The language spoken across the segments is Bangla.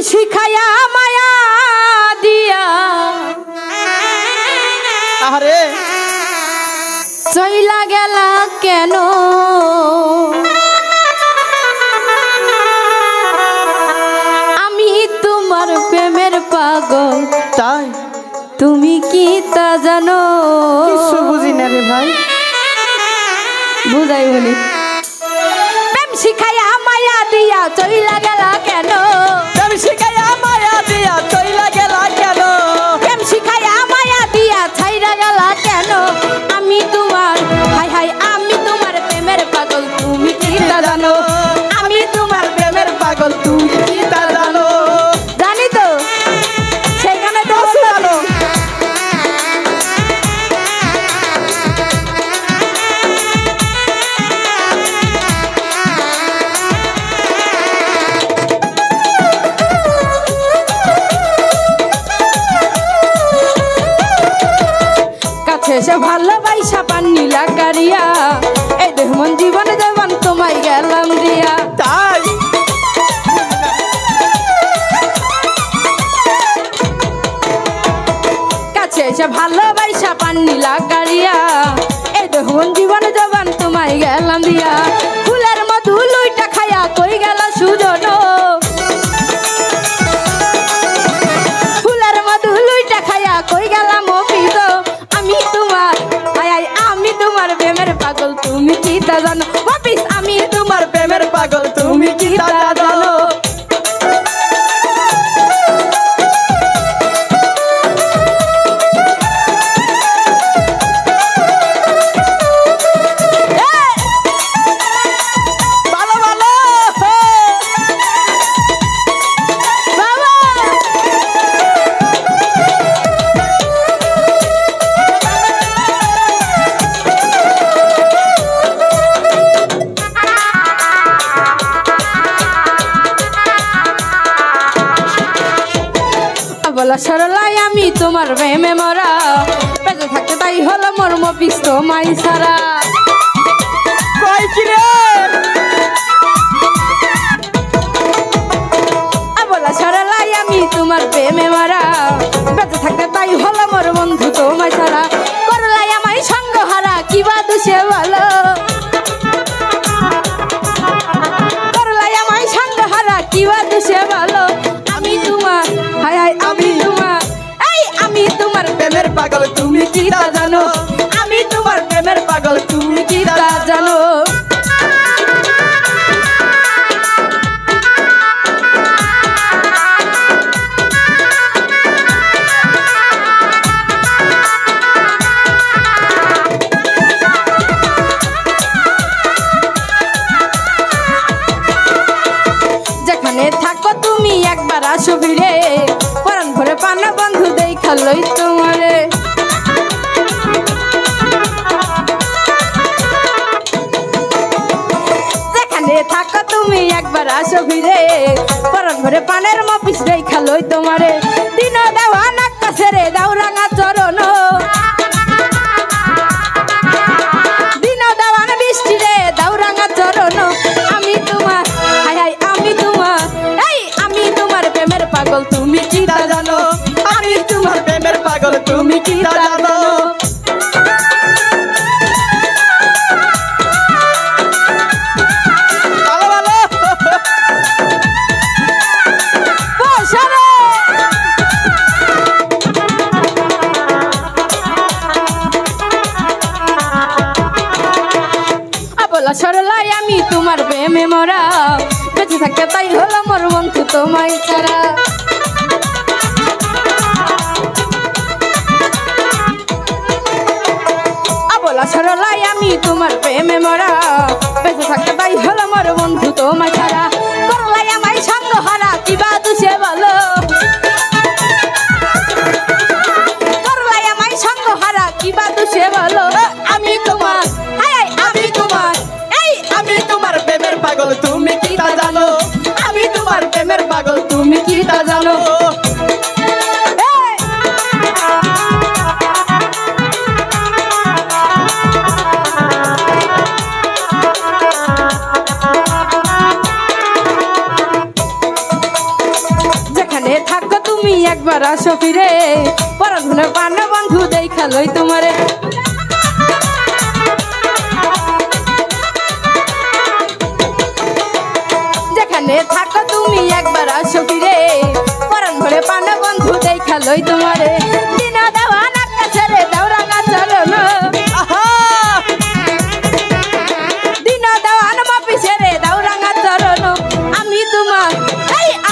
শিখায়া মায়া দিয়া আরে চইলা গেলা কেন আমি তোমার প্রেমের পাগল তাই তুমি কি তা জানো কিছু বুঝি না রে ভাই বুঝাই বলি প্রেম শিখায়া মায়া দিয়া চইলা গেলা কেন প্রেম শিখায়া মায়া দিয়া চইলা গেলা কেন প্রেম শিখায়া মায়া দিয়া ছাইরা গেলা কেন আমি তোমার হাই হাই আমি তোমার প্রেমের পাগল তুমি কি তা জানো আমি তোমার প্রেমের পাগল তুমি কি তা জানো জানি তো সেখানে তো জানো সে ভালোবাসা পান্নিলা কারিয়া এই দেহ মন জীবনে জীবন তোমায় গেলাম দিয়া তাই কাছে এসে ভালোবাসা পান্নিলা কারিয়া এই দেহ মন জীবনে জীবন তোমায় গেলাম দিয়া ফুলের মধু লইটা খায়া কই গেল সুজন ফুলের মধু লইটা খায়া কই গেলাম অপিত আমি তোমার আমি তোমার প্রেমের পাগল তুমি কি তা জানো অপিস আমি তোমার প্রেমের পাগল তুমি কি তা জানো বলা সরলাই আমি তোমার প্রেমে মরা বেঁচে থাকতে তাই হলো মর্ম পিস্ত মাই সারা কই কি রে বলা সরলাই আমি তোমার প্রেমে মরা বেঁচে থাকতে তাই হলো মোর বন্ধু তোমায় সারা করলাই আমায় সঙ্গ হারা কিবা দুষে বলো করলাই আমায় সঙ্গ হারা কিবা দুষে বলো আমি তোমার হাই হাই আমি তোমার আমি তোমার প্রেমের পাগল তুমি কি তা জানো আমি তোমার প্রেমের পাগল তুমি কি তা জানো যেখানে থাকো তুমি একবার আসো ফিরে পরাণ ভরে পানা বন্ধু দেখা লই তোমারে যেখানে থাকো তুমি একবার আসো ফিরে পরাণ ভরে পানের মপিস দেখা লই তোমারে দিন দেওয়া নাক কাছে রে দাও রাঙা চরণ দিন দেওয়া বৃষ্টি রে দাও রাঙা চরণ আমি তোমার হাই হাই আমি তোমার আমি তোমার প্রেমের পাগল তুমি কি তা জানো আমি তোমার প্রেমের পাগল তুমি কি তা জানো সরলাই আমি তোমার প্রেমে মরা বেঁচে থাকতে তাই হলো মোর বন্ধু তোমায় ছাড়া বলা সরলাই আমি তোমার প্রেমে মরা বেঁচে থাকতে তাই হলো মোর বন্ধু তোমায় ছাড়া করলাই আমায় সঙ্গ হারা কিবা দুষে বলো করলাই আমায় সঙ্গ হারা কিবা দুষে বলো আমি তোমার আমি তোমার আমি তোমার প্রেমের পাগল তুমি কি তা জানো আমি তোমার প্রেমের পাগল তুমি কি তা জানো তুমি একবার আসো ফিরে পরাধনে পান্না বন্ধু দেখা লই তোমারে যেখানে থাকো তুমি একবার আসো ফিরে পরাধনে পান্না বন্ধু দেখা লই তোমারে দিনা দেওয়া নাকা ছেড়ে দাও রাঙা চরণ দিনা দেওয়া নামা পিছেরে দাও রাঙা চরণ আমি তোমার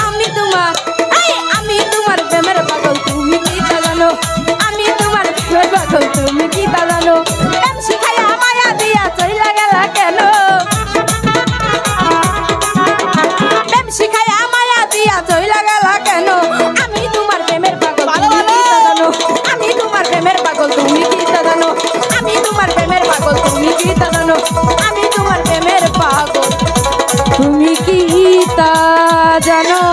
আমি তোমার আমি তোমার প্রেমের পাগল তুমি কি তা জানো আমি তোমার প্রেমের পাগল তুমি কি তা জানো প্রেম শিখাইয়া মায়া দিয়া চইলা গেলা কেন প্রেম শিখাইয়া মায়া দিয়া চইলা গেলা কেন আমি তোমার প্রেমের পাগল তুমি কি তা জানো আমি তোমার প্রেমের পাগল তুমি কি তা জানো আমি তোমার প্রেমের পাগল তুমি কি তা জানো আমি তোমার প্রেমের পাগল তুমি কি তা জানো